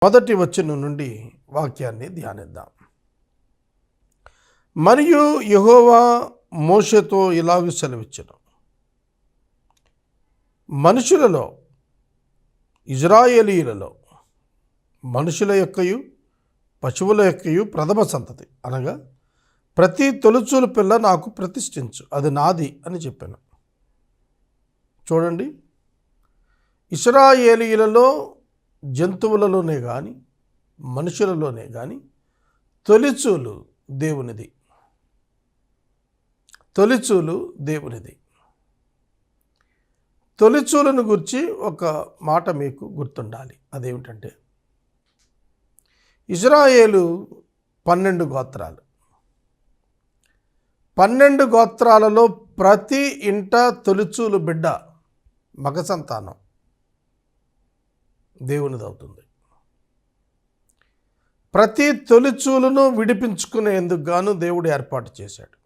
మొదటి వచనం నుండి వాక్యాన్ని ధ్యానిద్దాం. మరియు యెహోవా మోషేతో ఇలాగ సెలవిచ్చెను, మనుషులలో ఇజ్రాయేలీయులలో మనుషుల యొక్కయు పశువుల యొక్కయు ప్రథమ సంతతి అనగా ప్రతి తొలుచూలు పిల్ల నాకు ప్రతిష్ఠించు, అది నాది అని చెప్పాను. చూడండి, ఇశ్రాయేలీయులలో జంతువులలోనే కానీ మనుషులలోనే కానీ తొలిచూలు దేవునిది. తొలిచూలు దేవునిది. తొలిచూలును గురించి ఒక మాట మీకు గుర్తుండాలి. అదేమిటంటే, ఇజ్రాయేలు 12 గోత్రాలు. 12 గోత్రాలలో ప్రతి ఇంట తొలిచూలు బిడ్డ మగ సంతానం దేవునిది అవుతుంది. ప్రతి తొలిచూలును విడిపించుకునేందుకు గాను దేవుడు ఏర్పాటు చేశాడు.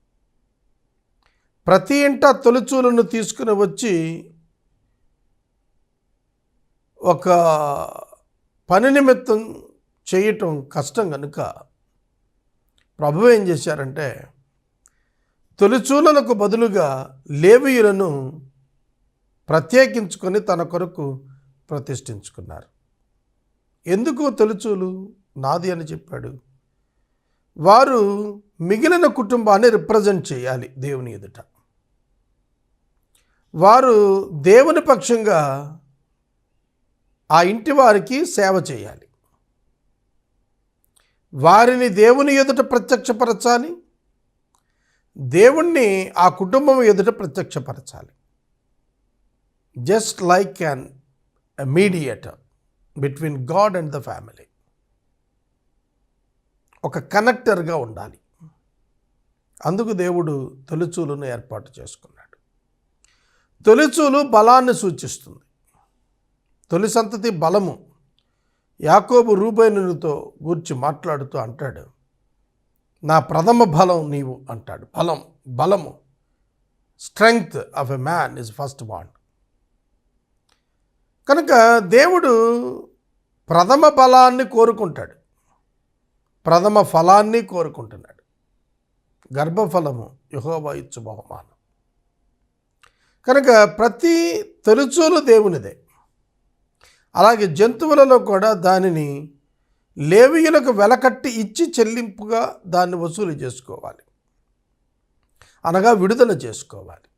ప్రతి ఇంట తొలిచూలును తీసుకుని వచ్చి ఒక పని నిమిత్తం చేయటం కష్టం కనుక ప్రభువు ఏం చేశారంటే, తొలిచూలులకు బదులుగా లేవీయులను ప్రత్యేకించుకొని తన కొరకు ప్రతిష్ఠించుకున్నారు. ఎందుకు తొలిచూలు నాది అని చెప్పాడు? వారు మిగిలిన కుటుంబాన్ని రిప్రజెంట్ చేయాలి దేవుని ఎదుట. వారు దేవుని పక్షంగా ఆ ఇంటి వారికి సేవ చేయాలి. వారిని దేవుని ఎదుట ప్రత్యక్షపరచాలి, దేవుణ్ణి ఆ కుటుంబం ఎదుట ప్రత్యక్షపరచాలి. Just like a mediator between God and the family. ఒక కనెక్టర్గా ఉండాలి. అందుకు దేవుడు తొలిచూలును ఏర్పాటు చేసుకున్నాడు. తొలిచూలు బలాన్ని సూచిస్తుంది. తొలి సంతతి బలము. యాకోబు రూబేనునితో గూర్చి మాట్లాడుతూ అంటాడు, నా ప్రథమ బలం నీవు అంటాడు. బలము strength of a man is first bond. కనుక దేవుడు ప్రథమ బలాన్ని కోరుకుంటాడు, ప్రథమ ఫలాన్ని కోరుకుంటున్నాడు. గర్భఫలము యెహోవా ఇచ్చు బహుమానం. కనుక ప్రతి తొలిచూలు దేవునిదే. అలాగే జంతువులలో కూడా దానిని లేవీయులకు వెలకట్టి ఇచ్చి చెల్లింపుగా దాన్ని వసూలు చేసుకోవాలి, అనగా విడుదల చేసుకోవాలి.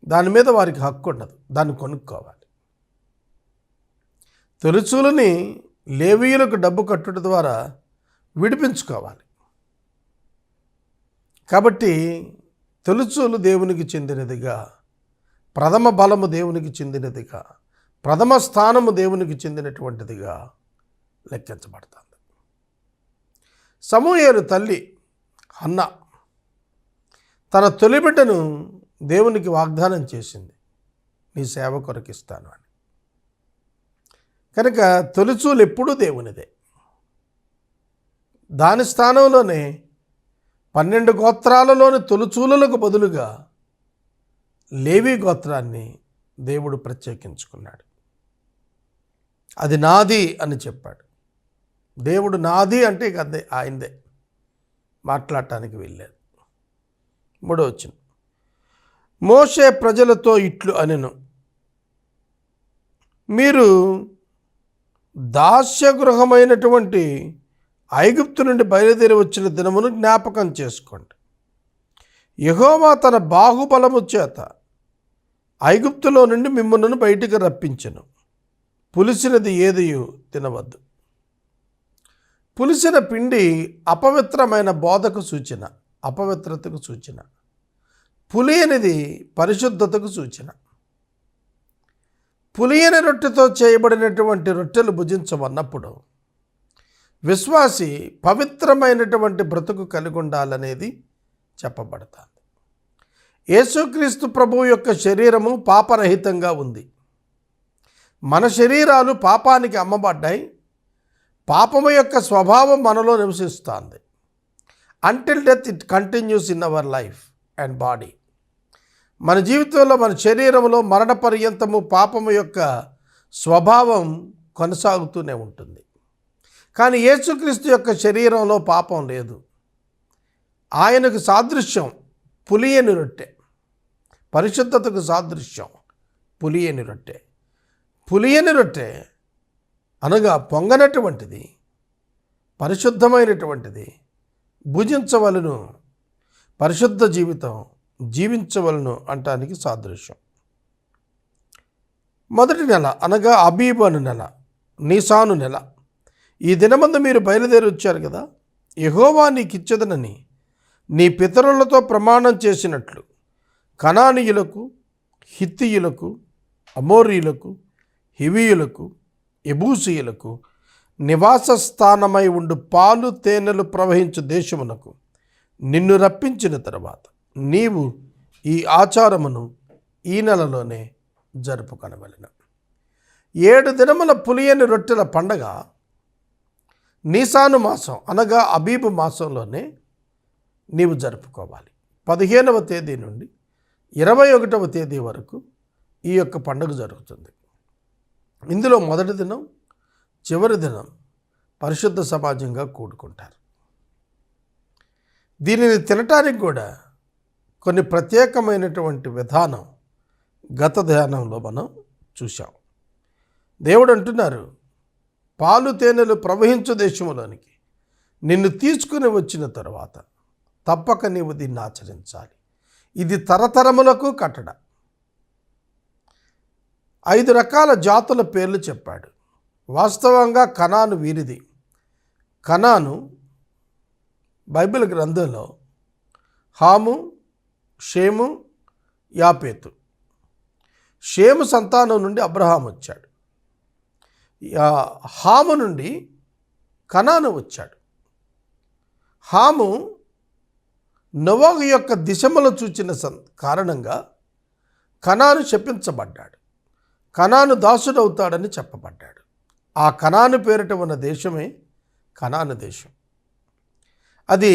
దాని మీద వారికి హక్కు ఉండదు, దాన్ని కొనుక్కోవాలి. తొలిచూలుని లేవీయులకు డబ్బు కట్టుట ద్వారా విడిపించుకోవాలి. కాబట్టి తొలిచూలు దేవునికి చెందినదిగా, ప్రథమ బలము దేవునికి చెందినదిగా, ప్రథమ స్థానము దేవునికి చెందినటువంటిదిగా లెక్కించబడుతుంది. సమూయేలు తల్లి హన్న తన తొలి బిడ్డను దేవునికి వాగ్దానం చేసింది, నీ సేవ కొరకిస్తాను అని. కనుక తొలిచూలు ఎప్పుడూ దేవునిదే. దాని స్థానంలోనే 12 గోత్రాలలోని తొలిచూలులకు బదులుగా లేవీ గోత్రాన్ని దేవుడు ప్రత్యేకించుకున్నాడు. అది నాది అని చెప్పాడు. దేవుడు నాది అంటే ఇక అదే ఆయనదే, మాట్లాడటానికి వెళ్ళలేదు. 3వ వచనం, మోషే ప్రజలతో ఇట్లు అనెను, మీరు దాస్యగృహమైనటువంటి ఐగుప్తు నుండి బయలుదేరి వచ్చిన దినమును జ్ఞాపకం చేసుకోండి. యెహోవా తన బాహుబలము చేత ఐగుప్తులో నుండి మిమ్ములను బయటికి రప్పించెను. పులిసినది ఏదియు తినవద్దు. పులిసిన పిండి అపవిత్రమైన బోధకు సూచన, అపవిత్రతకు సూచన. పులియనిది పరిశుద్ధతకు సూచన. పులియని రొట్టెతో చేయబడినటువంటి రొట్టెలు భుజించమన్నప్పుడు విశ్వాసి పవిత్రమైనటువంటి బ్రతుకు కలిగి ఉండాలనేది చెప్పబడుతుంది. యేసుక్రీస్తు ప్రభువు యొక్క శరీరము పాపరహితంగా ఉంది. మన శరీరాలు పాపానికి అమ్మబడ్డాయి. పాపము యొక్క స్వభావం మనలో నివసిస్తుంది. Until death it continues in our life and body. మన జీవితంలో, మన శరీరంలో మరణ పర్యంతము పాపము యొక్క స్వభావం కొనసాగుతూనే ఉంటుంది. కానీ యేసుక్రీస్తు యొక్క శరీరంలో పాపం లేదు. ఆయనకు సాదృశ్యం పులియని రొట్టె, పరిశుద్ధతకు సాదృశ్యం పులియని రొట్టె. పులియని రొట్టె అనగా పొంగనటువంటిది, పరిశుద్ధమైనటువంటిది, భుజించవలను, పరిశుద్ధ జీవితం జీవించవలను అంటానికి సాదృశ్యం. మొదటి నెల అనగా అబీబు అను నెల, నీసాను నెల. ఈ దినమందు మీరు బయలుదేరి వచ్చారు కదా. యెహోవా నీకిచ్చెదనని నీ పితరులతో ప్రమాణం చేసినట్లు కనానీయులకు, హిత్తీయులకు, అమోరీయులకు, హివీయులకు, యెబూసీయులకు నివాస స్థానమై ఉండు పాలు తేనెలు ప్రవహించు దేశమునకు నిన్ను రప్పించిన తరువాత నీవు ఈ ఆచారమును ఈ నెలలోనే జరుపుకొనవలెను. 7 దినముల పులియని రొట్టెల పండగ నీసాను మాసం అనగా అబీబు మాసంలోనే నీవు జరుపుకోవాలి. 15వ తేదీ నుండి 21వ తేదీ వరకు ఈ యొక్క పండుగ జరుగుతుంది. ఇందులో మొదటి దినం, చివరి దినం పరిశుద్ధ సమాజంగా కూడుకుంటారు. దీనిని తినటానికి కూడా కొన్ని ప్రత్యేకమైనటువంటి విధానం గత ధ్యానంలో మనం చూసాం. దేవుడు అంటున్నారు, పాలు తేనెలు ప్రవహించు దేశములోనికి నిన్ను తీసుకుని వచ్చిన తరువాత తప్పక నీవు దీన్ని ఆచరించాలి. ఇది తరతరములకు కట్టడ. 5 రకాల జాతుల పేర్లు చెప్పాడు. వాస్తవంగా కనాను వీరిది. కనాను బైబిల్ గ్రంథంలో హాము, షేము, యాపేతు. షేము సంతానం నుండి అబ్రహాం వచ్చాడు. హాము నుండి కనాను వచ్చాడు. హాము నోవహు యొక్క దిశములు చూచిన కారణంగా కనాను శపించబడ్డాడు. కనాను దాసుడవుతాడని చెప్పబడ్డాడు. ఆ కనాను పేరిట ఉన్న దేశమే కనాను దేశం. అది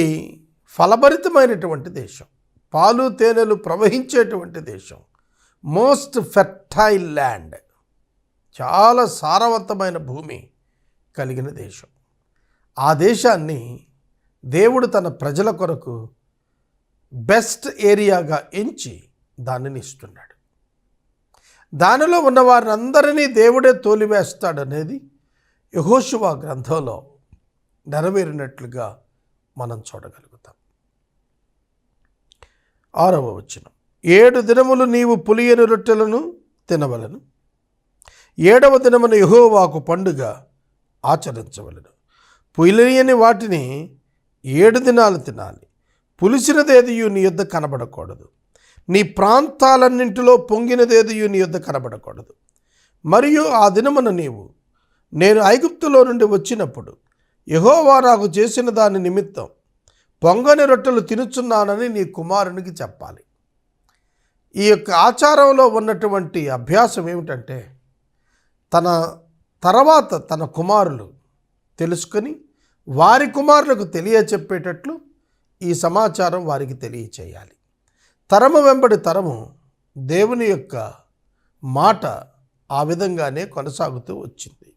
ఫలభరితమైనటువంటి దేశం, పాలు తేనెలు ప్రవహించేటువంటి దేశం, మోస్ట్ ఫెర్టైల్ ల్యాండ్, చాలా సారవంతమైన భూమి కలిగిన దేశం. ఆ దేశాన్ని దేవుడు తన ప్రజల కొరకు బెస్ట్ ఏరియాగా ఎంచి దానిని ఇస్తున్నాడు. దానిలో ఉన్న వారందరినీ దేవుడే తోలివేస్తాడనేది యెహోషువ గ్రంథంలో నెరవేరినట్లుగా మనం చూడగలుగుతాం. 6వ వచనం, 7 దినములు నీవు పులియని రొట్టెలను తినవలను. 7వ దినమున యెహోవాకు పండుగ ఆచరించవలను. పులియని వాటిని 7 దినాలు తినాలి. పులిసినదేదియు నీ యొద్ద కనబడకూడదు. నీ ప్రాంతాలన్నింటిలో పొంగినదేదియు నీ యొద్ద కనబడకూడదు. మరియు ఆ దినమున నేను ఐగుప్తులో నుండి వచ్చినప్పుడు యెహోవా నాకు చేసిన దాని నిమిత్తం పొంగని రొట్టెలు తినుచున్నానని నీ కుమారునికి చెప్పాలి. ఈ యొక్క ఆచారంలో ఉన్నటువంటి అభ్యాసం ఏమిటంటే, తన తర్వాత తన కుమారులు తెలుసుకొని వారి కుమారులకు తెలియచెప్పేటట్లు ఈ సమాచారం వారికి తెలియచేయాలి. తరము వెంబడి తరము దేవుని యొక్క మాట ఆ విధంగానే కొనసాగుతూ వచ్చింది.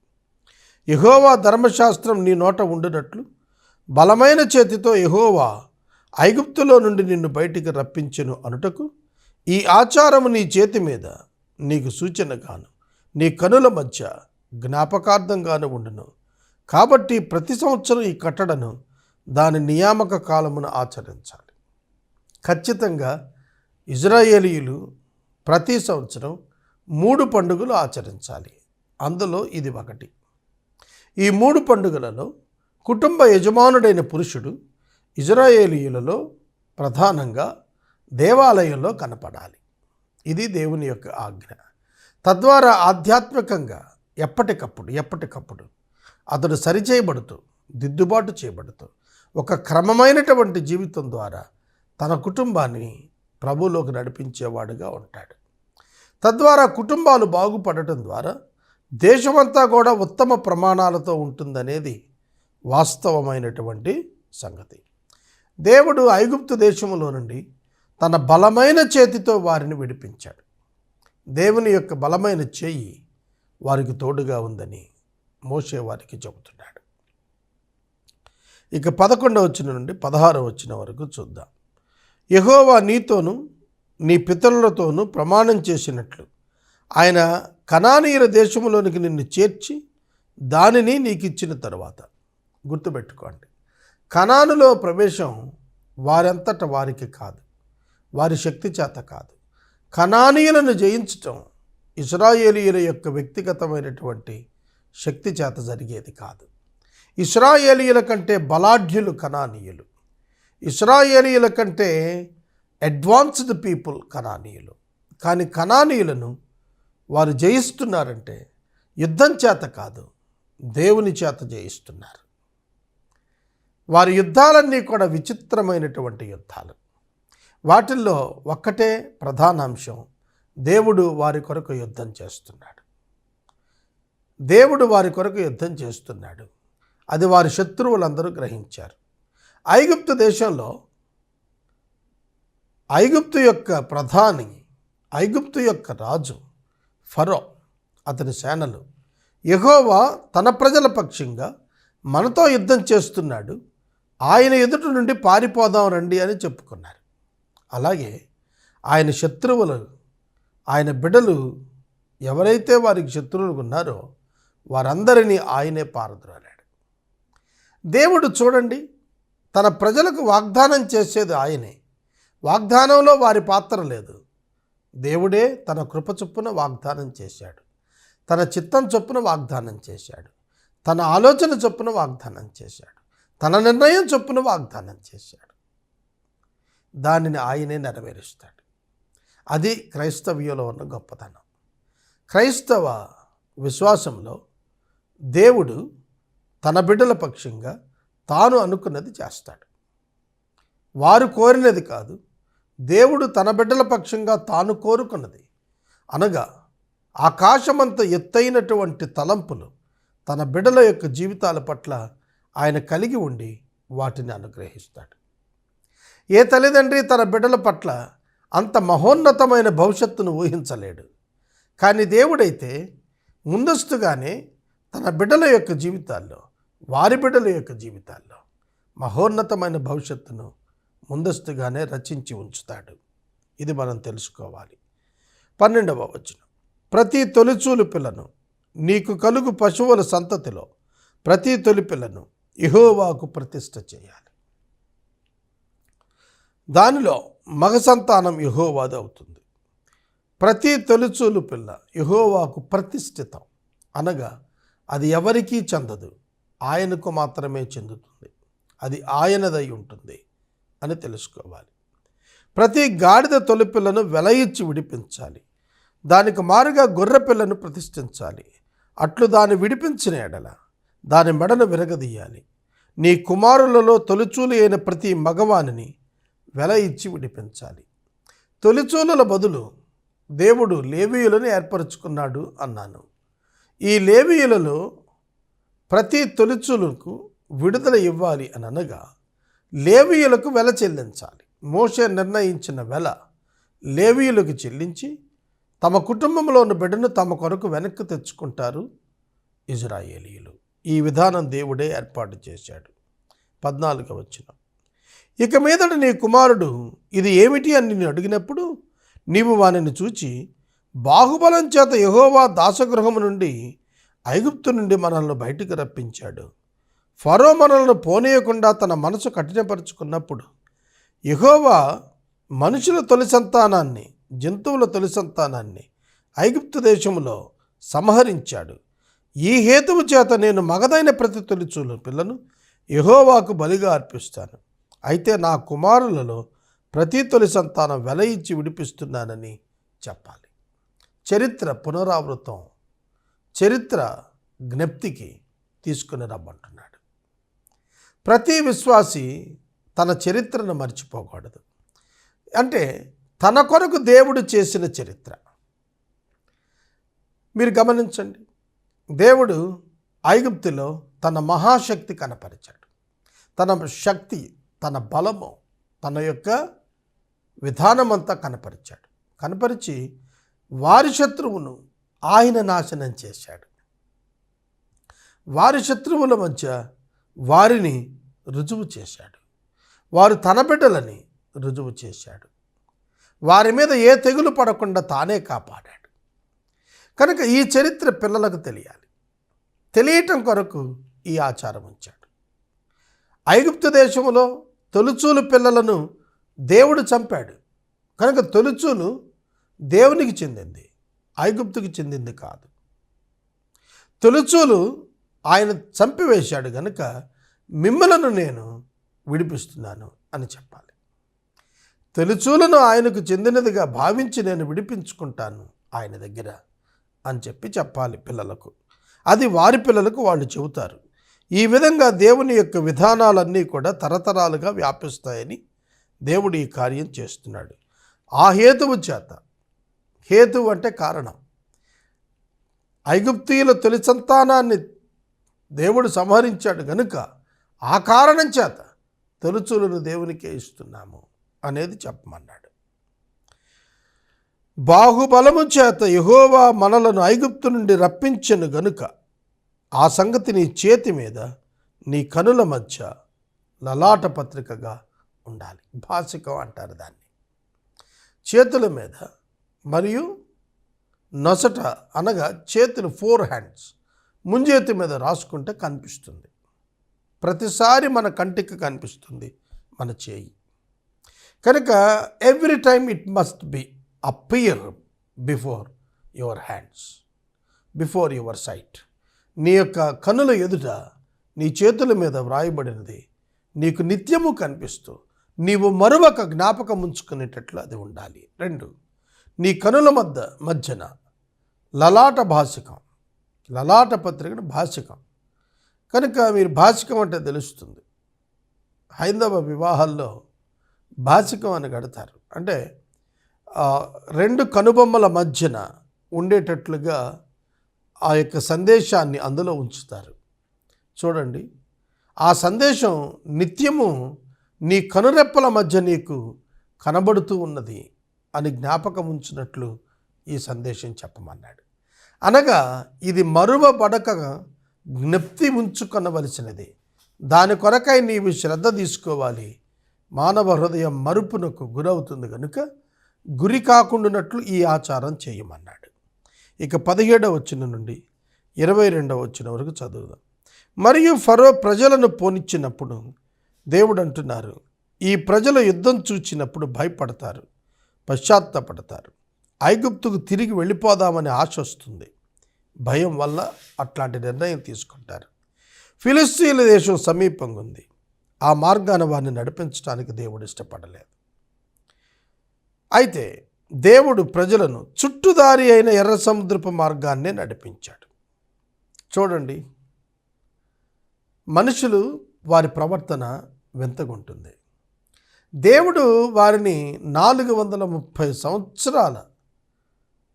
యెహోవా ధర్మశాస్త్రం నీ నోట ఉండునట్లు బలమైన చేతితో యెహోవా ఐగుప్తులో నుండి నిన్ను బయటికి రప్పించెను అనుటకు ఈ ఆచారము నీ చేతి మీద నీకు సూచనగాను నీ కనుల మధ్య జ్ఞాపకార్థంగాను ఉండును. కాబట్టి ప్రతి సంవత్సరం ఈ కట్టడను దాని నియామక కాలమున ఆచరించాలి. ఖచ్చితంగా ఇజ్రాయేలీయులు ప్రతి సంవత్సరం 3 పండుగలు ఆచరించాలి. అందులో ఇది ఒకటి. ఈ 3 పండుగలలో కుటుంబ యజమానుడైన పురుషుడు ఇజ్రాయేలీయులలో ప్రధానంగా దేవాలయంలో కనపడాలి. ఇది దేవుని యొక్క ఆజ్ఞ. తద్వారా ఆధ్యాత్మికంగా ఎప్పటికప్పుడు అతడు సరిచేయబడుతూ, దిద్దుబాటు చేయబడుతూ ఒక క్రమమైనటువంటి జీవితం ద్వారా తన కుటుంబాన్ని ప్రభువులోకి నడిపించేవాడుగా ఉంటాడు. తద్వారా కుటుంబాలు బాగుపడటం ద్వారా దేశమంతా కూడా ఉత్తమ ప్రమాణాలతో ఉంటుందనేది వాస్తవమైనటువంటి సంగతి. దేవుడు ఐగుప్తు దేశములో నుండి తన బలమైన చేతితో వారిని విడిపించాడు. దేవుని యొక్క బలమైన చేయి వారికి తోడుగా ఉందని మోషే వారికి చెబుతున్నాడు. ఇక 11వ వచనం నుండి 16వ వచనం వరకు చూద్దాం. యెహోవా నీతోనూ నీ పితరులతోనూ ప్రమాణం చేసినట్లు ఆయన కనానీయుల దేశంలోనికి నిన్ను చేర్చి దానిని నీకు ఇచ్చిన తరువాత, గుర్తుపెట్టుకోండి, కనానులో ప్రవేశం వారంతట వారికి కాదు, వారి శక్తి చేత కాదు. కనానీయులను జయించటం ఇశ్రాయేలీయుల యొక్క వ్యక్తిగతమైనటువంటి శక్తి చేత జరిగేది కాదు. ఇశ్రాయేలీయుల కంటే బలాఢ్యులు కనానీయులు, ఇశ్రాయేలీయుల కంటే అడ్వాన్స్డ్ పీపుల్ కనానీయులు. కానీ కనానీయులను వారు జయిస్తున్నారంటే యుద్ధం చేత కాదు, దేవుని చేత జయిస్తున్నారు. వారి యుద్ధాలన్నీ కూడా విచిత్రమైనటువంటి యుద్ధాలు. వాటిల్లో ఒక్కటే ప్రధాన అంశం, దేవుడు వారి కొరకు యుద్ధం చేస్తున్నాడు. దేవుడు వారి కొరకు యుద్ధం చేస్తున్నాడు. అది వారి శత్రువులందరూ గ్రహించారు. ఐగుప్తు దేశంలో ఐగుప్తు యొక్క ప్రధాని, ఐగుప్తు యొక్క రాజు ఫరో, అతని సేనలు యెహోవా తన ప్రజల పక్షంగా మనతో యుద్ధం చేస్తున్నాడు, ఆయన ఎదుట నుండి పారిపోదాం రండి అని చెప్పుకున్నారు. అలాగే ఆయన శత్రువులు, ఆయన బిడ్డలు ఎవరైతే వారికి శత్రువులు ఉన్నారో వారందరినీ ఆయనే పారద్రోలాడు. దేవుడు చూడండి, తన ప్రజలకు వాగ్దానం చేసేది ఆయనే. వాగ్దానంలో వారి పాత్ర లేదు. దేవుడే తన కృప చొప్పున వాగ్దానం చేశాడు, తన చిత్తం చొప్పున వాగ్దానం చేశాడు, తన ఆలోచన చొప్పున వాగ్దానం చేశాడు, తన నిర్ణయం చొప్పున వాగ్దానం చేశాడు. దానిని ఆయనే నెరవేరుస్తాడు. అది క్రైస్తవ్యంలో ఉన్న గొప్పతనం. క్రైస్తవ విశ్వాసంలో దేవుడు తన బిడ్డల పక్షంగా తాను అనుకున్నది చేస్తాడు. వారు కోరినది కాదు, దేవుడు తన బిడ్డల పక్షంగా తాను కోరుకున్నది. అనగా ఆకాశమంత ఎత్తైనటువంటి తలంపులు తన బిడ్డల యొక్క జీవితాల పట్ల ఆయన కలిగి ఉండి వాటిని అనుగ్రహిస్తాడు. ఏ తల్లిదండ్రి తన బిడ్డల పట్ల అంత మహోన్నతమైన భవిష్యత్తును ఊహించలేడు. కానీ దేవుడైతే ముందస్తుగానే తన బిడ్డల యొక్క జీవితాల్లో, వారి బిడ్డల యొక్క జీవితాల్లో మహోన్నతమైన భవిష్యత్తును ముందస్తుగానే రచించి ఉంచుతాడు. ఇది మనం తెలుసుకోవాలి. 12వ వచనం, ప్రతి తొలిచూలు పిల్లను, నీకు కలుగు పశువుల సంతతిలో ప్రతి తొలి పిల్లను యెహోవాకు ప్రతిష్ఠ చేయాలి. దానిలో మగ సంతానం యెహోవాది అవుతుంది. ప్రతి తొలిచూలు పిల్ల యెహోవాకు ప్రతిష్ఠితం, అనగా అది ఎవరికీ చెందదు, ఆయనకు మాత్రమే చెందుతుంది, అది ఆయనదై ఉంటుంది అని తెలుసుకోవాలి. ప్రతి గాడిద తొలిపిల్లను వెల ఇచ్చి విడిపించాలి, దానికి మారుగా గొర్రె పిల్లను ప్రతిష్ఠించాలి. అట్లు దాన్ని విడిపించిన ఎడల దాని మెడను విరగదీయాలి. నీ కుమారులలో తొలిచూలు అయిన ప్రతి మగవానిని వెల ఇచ్చి విడిపించాలి. తొలిచూలుల బదులు దేవుడు లేవీయులను ఏర్పరచుకున్నాడు అన్నాను. ఈ లేవీయులలో ప్రతి తొలిచూలుకు విడుదల ఇవ్వాలి అని అనగా లేవీయులకు వెల చెల్లించాలి. మోషే నిర్ణయించిన వెల లేవీయులకు చెల్లించి తమ కుటుంబంలో ఉన్న బిడ్డను తమ కొరకు వెనక్కి తెచ్చుకుంటారు ఇజ్రాయేలీయులు. ఈ విధానం దేవుడే ఏర్పాటు చేశాడు. 14వ వచనం, ఇక మీదట నీ కుమారుడు ఇది ఏమిటి అని నిన్ను అడిగినప్పుడు నీవు వానిని చూచి, బాహుబలం చేత యెహోవా దాసగృహము నుండి ఐగుప్తు నుండి మనల్ని బయటికి రప్పించాడు, ఫరో మనల్ని పోనీయకుండా తన మనసు కఠినపరుచుకున్నప్పుడు యెహోవా మనుషుల తొలి సంతానాన్ని, జంతువుల తొలి సంతానాన్ని ఐగుప్తు దేశంలో సంహరించాడు. ఈ హేతువు చేత నేను మగదైన ప్రతి తొలిచూలు పిల్లను యెహోవాకు బలిగా అర్పిస్తాను. అయితే నా కుమారులలో ప్రతి తొలి సంతానం వెల ఇచ్చి విడిపిస్తున్నానని చెప్పాలి. చరిత్ర పునరావృతం, చరిత్ర జ్ఞప్తికి తీసుకుని రమ్మంటున్నాడు. ప్రతి విశ్వాసి తన చరిత్రను మర్చిపోకూడదు. అంటే తన కొరకు దేవుడు చేసిన చరిత్ర. మీరు గమనించండి, దేవుడు ఐగుప్తులో తన మహాశక్తి కనపరిచాడు. తన శక్తి, తన బలము, తన యొక్క విధానమంతా కనపరిచాడు. కనపరిచి వారి శత్రువును ఆయన నాశనం చేశాడు. వారి శత్రువుల మధ్య వారిని రుజువు చేశాడు. వారు తన బిడ్డలని రుజువు చేశాడు. వారి మీద ఏ తెగులు పడకుండా తానే కాపాడాడు. కనుక ఈ చరిత్ర పిల్లలకు తెలియాలి. తెలియటం కొరకు ఈ ఆచారం ఉంచాడు. ఐగుప్తు దేశంలో తొలిచూలు పిల్లలను దేవుడు చంపాడు. కనుక తొలిచూలు దేవునికి చెందింది, ఐగుప్తుకి చెందింది కాదు. తొలిచూలు ఆయన చంపివేశాడు గనుక మిమ్మలను నేను విడిపిస్తున్నాను అని చెప్పాలి. తొలిచూలను ఆయనకు చెందినదిగా భావించి నేను విడిపించుకుంటాను ఆయన దగ్గర అని చెప్పాలి పిల్లలకు. అది వారి పిల్లలకు వాళ్ళు చెబుతారు. ఈ విధంగా దేవుని యొక్క విధానాలన్నీ కూడా తరతరాలుగా వ్యాపిస్తాయని దేవుడు ఈ కార్యం చేస్తున్నాడు. ఆ హేతువు చేత, హేతువు అంటే కారణం, ఐగుప్తీయుల తొలి సంతానాన్ని దేవుడు సంహరించాడు గనుక ఆ కారణం చేత తొలిచూలను దేవునికే ఇస్తున్నాము అనేది చెప్పమన్నాడు. బాహుబలము చేత యెహోవా మనలను ఐగుప్తు నుండి రప్పించెను గనుక ఆ సంగతి నీ చేతి మీద నీ కనుల మధ్య లలాట పత్రికగా ఉండాలి. భాసికం అంటారు దాన్ని. చేతుల మీద మరియు నొసట అనగా చేతులు 4 హ్యాండ్స్ ముంజేతి మీద రాసుకుంటే కనిపిస్తుంది. ప్రతిసారి మన కంటికి కనిపిస్తుంది మన చేయి. కనుక every time it must be appear before your hands, before your sight. నీ యొక్క కనుల ఎదుట నీ చేతుల మీద వ్రాయబడినది నీకు నిత్యము కనిపిస్తూ నీవు మరొక జ్ఞాపకం ఉంచుకునేటట్లు అది ఉండాలి. 2, నీ కనుల మధ్యన లలాట భాసికం, లలాట పత్రికను భాసికం. కనుక మీరు భాసికం అంటే తెలుస్తుంది. హైందవ వివాహాల్లో భాసికం అని కడతారు. అంటే 2 కనుబొమ్మల మధ్యన ఉండేటట్లుగా ఆ యొక్క సందేశాన్ని అందులో ఉంచుతారు. చూడండి, ఆ సందేశం నిత్యము నీ కనురెప్పల మధ్య నీకు కనబడుతూ ఉన్నది అని జ్ఞాపకం ఉంచినట్లు ఈ సందేశం చెప్పమన్నాడు. అనగా ఇది మరువబడక జ్ఞప్తి ఉంచుకొనవలసినది. దాని కొరకై నీవు శ్రద్ధ తీసుకోవాలి. మానవ హృదయం మరుపునకు గురవుతుంది కనుక గురి కాకుండానట్లు ఈ ఆచారం చేయమన్నాడు. ఇక 17వ వచనం నుండి 22వ వచనం వరకు చదువుదాం. మరియు ఫరో ప్రజలను పోనిచ్చినప్పుడు దేవుడు అంటున్నారు, ఈ ప్రజలు యుద్ధం చూచినప్పుడు భయపడతారు, పశ్చాత్తాపడతారు. ఐగుప్తుకు తిరిగి వెళ్ళిపోదామని ఆశ వస్తుంది. భయం వల్ల అట్లాంటి నిర్ణయం తీసుకుంటారు. ఫిలిస్తీన్ల దేశం సమీపంగా ఉంది. ఆ మార్గాన వారిని నడిపించడానికి దేవుడు ఇష్టపడలేదు. అయితే దేవుడు ప్రజలను చుట్టుదారి అయిన ఎర్ర సముద్రపు మార్గాన్నే నడిపించాడు. చూడండి, మనుషులు వారి ప్రవర్తన వింతగుంటుంది. దేవుడు వారిని 430 సంవత్సరాల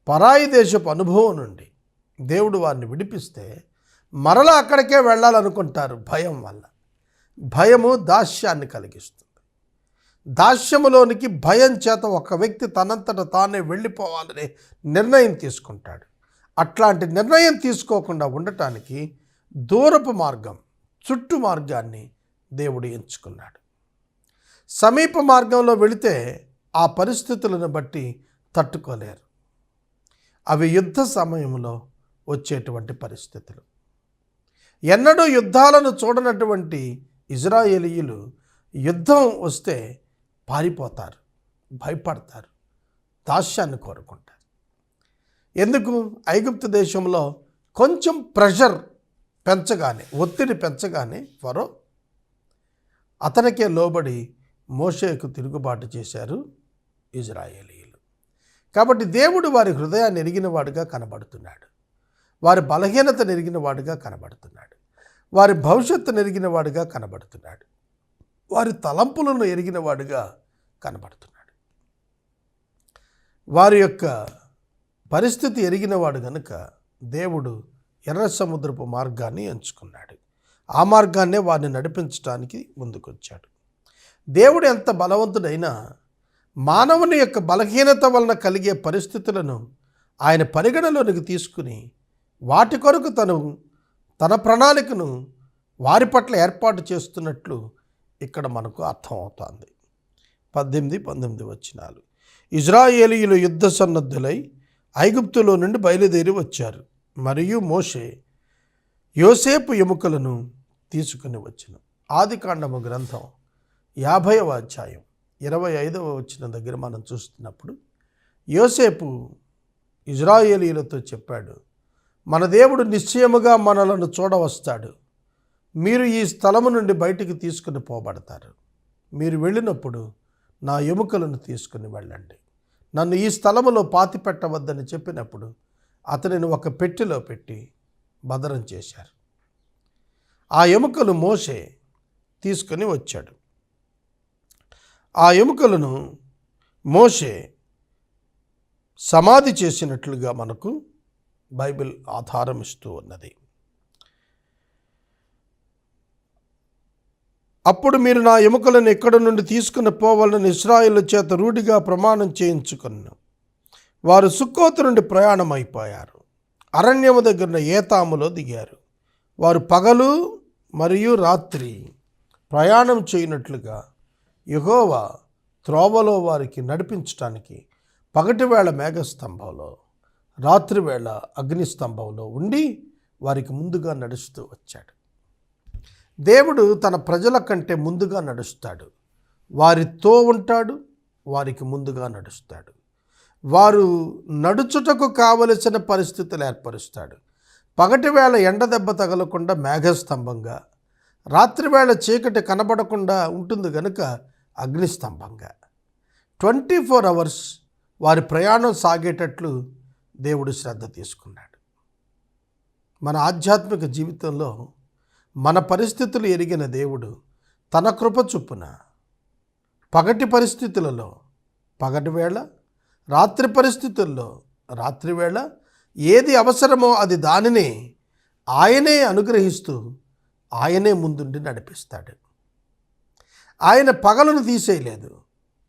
పరాయి దేశపు అనుభవం నుండి దేవుడు వారిని విడిపిస్తే మరలా అక్కడికే వెళ్ళాలనుకుంటారు భయం వల్ల. భయము దాస్యాన్ని కలిగిస్తుంది. దాస్యములోనికి భయం చేత ఒక వ్యక్తి తనంతట తానే వెళ్ళిపోవాలనే నిర్ణయం తీసుకుంటాడు. అట్లాంటి నిర్ణయం తీసుకోకుండా ఉండటానికి దూరపు మార్గం, చుట్టు మార్గాన్ని దేవుడు ఎంచుకున్నాడు. సమీప మార్గంలో వెళితే ఆ పరిస్థితులను బట్టి తట్టుకోలేరు. అవి యుద్ధ సమయంలో వచ్చేటువంటి పరిస్థితులు. ఎన్నడూ యుద్ధాలను చూడనటువంటి ఇజ్రాయేలీయులు యుద్ధం వస్తే పారిపోతారు, భయపడతారు, దాస్యాన్ని కోరుకుంటారు. ఎందుకు? ఐగుప్తు దేశంలో కొంచెం ప్రెషర్ పెంచగానే, ఒత్తిడి పెంచగానే ఫరో అతనికే లోబడి మోషేకు తిరుగుబాటు చేశారు ఇజ్రాయేలీయులు. కాబట్టి దేవుడు వారి హృదయాన్ని ఎరిగినవాడుగా కనబడుతున్నాడు. వారి బలహీనతను ఎరిగినవాడుగా కనబడుతున్నాడు. వారి భవిష్యత్తును ఎరిగినవాడుగా కనబడుతున్నాడు. వారి తలంపులను ఎరిగినవాడుగా కనబడుతున్నాడు. వారి యొక్క పరిస్థితి ఎరిగినవాడు గనుక దేవుడు ఎర్ర సముద్రపు మార్గాన్ని ఎంచుకున్నాడు. ఆ మార్గాన్నే వారిని నడిపించడానికి ముందుకొచ్చాడు. దేవుడు ఎంత బలవంతుడైనా మానవుని యొక్క బలహీనత వలన కలిగే పరిస్థితులను ఆయన పరిగణలోనికి తీసుకుని వాటి కొరకు తను తన ప్రణాళికను వారి పట్ల ఏర్పాటు చేస్తున్నట్లు ఇక్కడ మనకు అర్థమవుతోంది. 18-19 వచనాలు. ఇశ్రాయేలీయులు యుద్ధ సన్నద్ధులై ఐగుప్తులో నుండి బయలుదేరి వచ్చారు. మరియు మోషే యోసేపు ఎముకలను తీసుకుని వచ్చెను. ఆదికాండము గ్రంథం 50వ అధ్యాయం 25వ వచనం దగ్గర మనం చూస్తున్నప్పుడు యోసేపు ఇశ్రాయేలీయులతో చెప్పాడు, మన దేవుడు నిశ్చయముగా మనలను చూడవస్తాడు. మీరు ఈ స్థలము నుండి బయటికి తీసుకుని పోబడతారు. మీరు వెళ్ళినప్పుడు నా ఎముకలను తీసుకుని వెళ్ళండి. నన్ను ఈ స్థలములో పాతి పెట్టవద్దని చెప్పినప్పుడు అతనిని ఒక పెట్టెలో పెట్టి భద్రం చేశారు. ఆ ఎముకలు మోషే తీసుకొని వచ్చాడు. ఆ ఎముకలను మోషే సమాధి చేసినట్లుగా మనకు బైబిల్ ఆధారం ఇస్తూ ఉన్నది. అప్పుడు మీరు నా ఎముకలను ఎక్కడి నుండి తీసుకుని పోవాలని ఇశ్రాయేలు చేత రూఢిగా ప్రమాణం చేయించుకున్నాను. వారు సుక్కోతు నుండి ప్రయాణం అయిపోయారు. అరణ్యము దగ్గర ఏతాములో దిగారు. వారు పగలు మరియు రాత్రి ప్రయాణం చేయనట్లుగా యెహోవా త్రోవలో వారికి నడిపించడానికి పగటివేళ మేఘస్తంభంలో, రాత్రివేళ అగ్నిస్తంభంలో ఉండి వారికి ముందుగా నడుస్తూ వచ్చాడు. దేవుడు తన ప్రజల కంటే ముందుగా నడుస్తాడు. వారితో ఉంటాడు, వారికి ముందుగా నడుస్తాడు. వారు నడుచుటకు కావలసిన పరిస్థితులు ఏర్పరుస్తాడు. పగటివేళ ఎండ దెబ్బ తగలకుండా మేఘస్తంభంగా, రాత్రివేళ చీకటి కనబడకుండా ఉంటుంది కనుక అగ్నిస్తంభంగా 24 hours వారి ప్రయాణం సాగేటట్లు దేవుడు శ్రద్ధ తీసుకున్నాడు. మన ఆధ్యాత్మిక జీవితంలో మన పరిస్థితులు ఎరిగిన దేవుడు తన కృప చొప్పున పగటి పరిస్థితులలో పగటివేళ, రాత్రి పరిస్థితుల్లో రాత్రివేళ ఏది అవసరమో అది దానిని ఆయనే అనుగ్రహిస్తూ ఆయనే ముందుండి నడిపిస్తాడు. ఆయన పగలను తీసేయలేదు,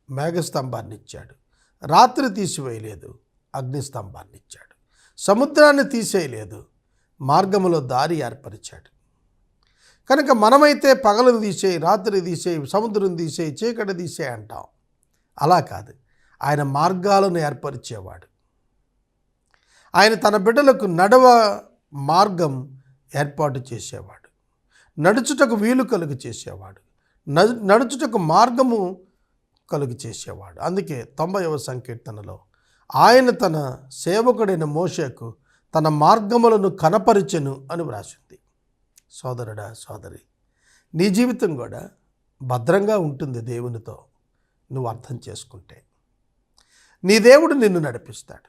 మేఘస్తంభాన్ని ఇచ్చాడు. రాత్రి తీసివేయలేదు, అగ్నిస్తంభాన్ని ఇచ్చాడు. సముద్రాన్ని తీసేయలేదు, మార్గములో దారి ఏర్పరిచాడు. కనుక మనమైతే పగలను తీసేయి, రాత్రి తీసేయి, సముద్రం తీసేయి, చీకటి తీసేయి అంటాం. అలా కాదు, ఆయన మార్గాలను ఏర్పరిచేవాడు. ఆయన తన బిడ్డలకు నడవ మార్గం ఏర్పాటు చేసేవాడు. నడుచుటకు వీలు కలుగు చేసేవాడు. నడుచుటకు మార్గము కలుగు చేసేవాడు. అందుకే 90వ సంకీర్తనలో ఆయన తన సేవకుడైన మోషేకు తన మార్గములను కనపరిచెను అని వ్రాసింది. సోదరుడా, సోదరి, నీ జీవితం కూడా భద్రంగా ఉంటుంది దేవునితో నువ్వు అర్థం చేసుకుంటే. నీ దేవుడు నిన్ను నడిపిస్తాడు.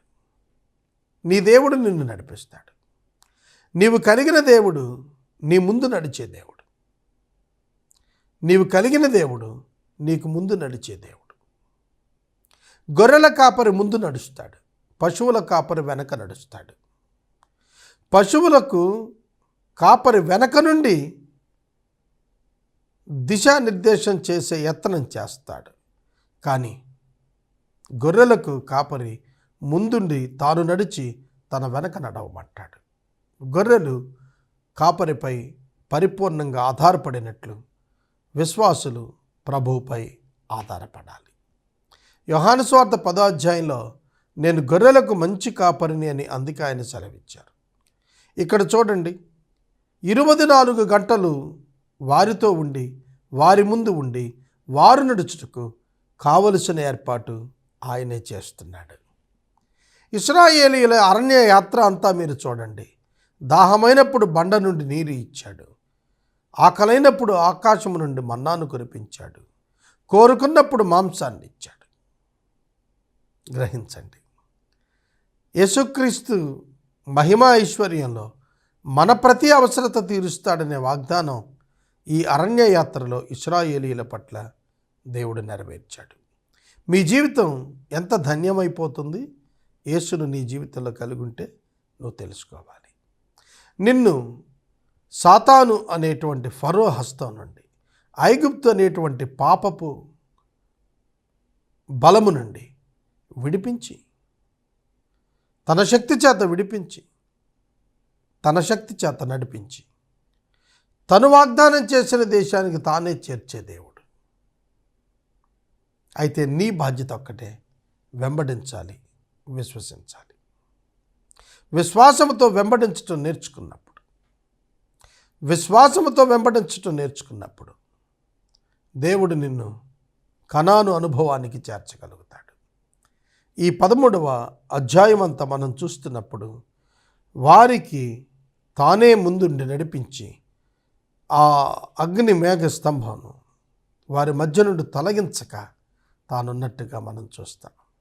నీ దేవుడు నిన్ను నడిపిస్తాడు. నీవు కలిగిన దేవుడు నీ ముందు నడిచే దేవుడు. నీవు కలిగిన దేవుడు నీకు ముందు నడిచే దేవుడు. గొర్రెల కాపరి ముందు నడుస్తాడు, పశువుల కాపరి వెనక నడుస్తాడు. పశువులకు కాపరి వెనక నుండి దిశానిర్దేశం చేసే యత్నం చేస్తాడు. కానీ గొర్రెలకు కాపరి ముందుండి తాను నడిచి తన వెనక నడవమంటాడు. గొర్రెలు కాపరిపై పరిపూర్ణంగా ఆధారపడినట్లు విశ్వాసులు ప్రభువుపై ఆధారపడాలి. యోహాను సువార్త 10వ అధ్యాయంలో నేను గొర్రెలకు మంచి కాపరిని అని అందుకే ఆయన సెలవిచ్చారు. ఇక్కడ చూడండి, 24 గంటలు వారితో ఉండి, వారి ముందు ఉండి, వారు నడుచుటకు కావలసిన ఏర్పాటు ఆయనే చేస్తున్నాడు. ఇశ్రాయేలీయుల అరణ్య యాత్ర అంతా మీరు చూడండి. దాహమైనప్పుడు బండ నుండి నీరు ఇచ్చాడు. ఆకలైనప్పుడు ఆకాశము నుండి మన్నాను కురిపించాడు. కోరుకున్నప్పుడు మాంసాన్ని ఇచ్చాడు. గ్రహించండి, యేసుక్రీస్తు మహిమా ఐశ్వర్యంలో మన ప్రతి అవసరత తీరుస్తాడనే వాగ్దానం ఈ అరణ్య యాత్రలో ఇశ్రాయేలీయుల పట్ల దేవుడు నెరవేర్చాడు. మీ జీవితం ఎంత ధన్యమైపోతుంది యేసును నీ జీవితంలో కలిగి ఉంటే నువ్వు తెలుసుకోవాలి. నిన్ను సాతాను అనేటువంటి ఫరో హస్తం నుండి, ఐగుప్తు అనేటువంటి పాపపు బలము నుండి విడిపించి, తన శక్తి చేత విడిపించి, తన శక్తి చేత నడిపించి తను వాగ్దానం చేసిన దేశానికి తానే చేర్చే దేవుడు. అయితే నీ బాధ్యత ఒక్కటే, వెంబడించాలి, విశ్వసించాలి. విశ్వాసముతో వెంబడించటం నేర్చుకున్నప్పుడు దేవుడు నిన్ను కనాను అనుభవానికి చేర్చగలుగుతాడు. ఈ 13వ అధ్యాయం అంతా మనం చూస్తున్నప్పుడు వారికి తానే ముందుండి నడిపించి ఆ అగ్ని మేఘ స్తంభాన్ని వారి మధ్య నుండి తొలగించక తానున్నట్టుగా మనం చూస్తాం.